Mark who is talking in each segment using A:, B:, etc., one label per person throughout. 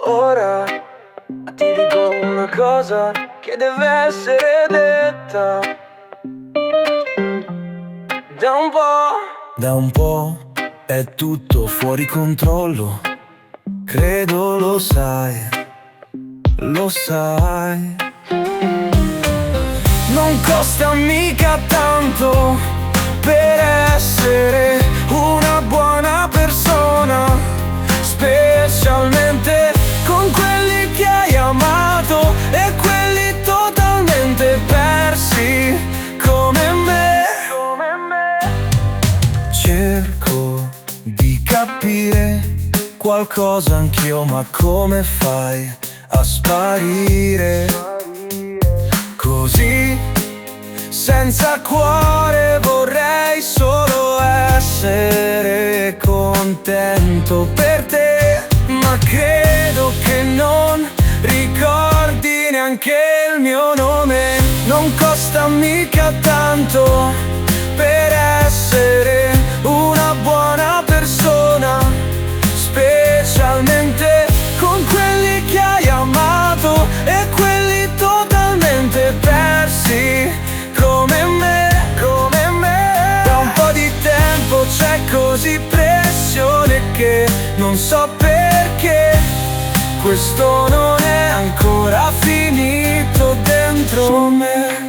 A: Ora ti dico una cosa che deve essere detta. Da un po' è tutto fuori controllo. Credo lo sai, lo sai. Non costa mica tanto per essere una buona persona, specialmente con quelli che hai amato e quelli totalmente persi come me. Cerco di capire qualcosa anch'io, ma come fai a sparire così senza cuore? Vorrei solo essere contento per te, ma credo che non ricordi neanche il mio nome. Non costa mica tanto per essere una buona persona, specialmente con quelli che hai amato e quelli totalmente persi come me, come me. Da un po' di tempo c'è così pressione che non so perché questo non è ancora finito dentro me.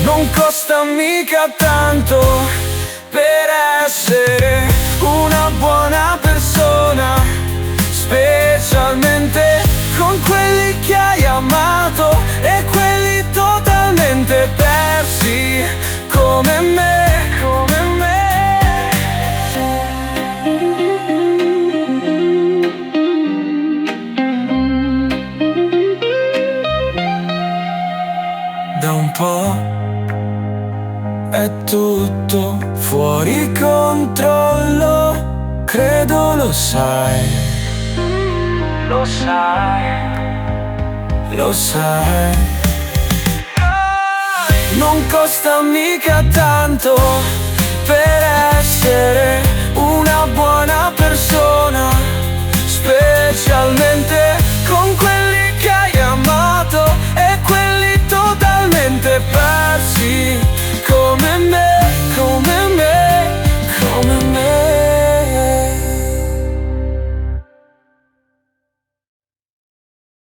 A: Non costa mica tanto per essere una buona persona, specialmente con quelli che hai amato e quelli totalmente persi come me, come me. Da un po' è tutto fuori controllo, credo lo sai, lo sai, lo sai. Non costa mica tanto per essere una buona persona, specialmente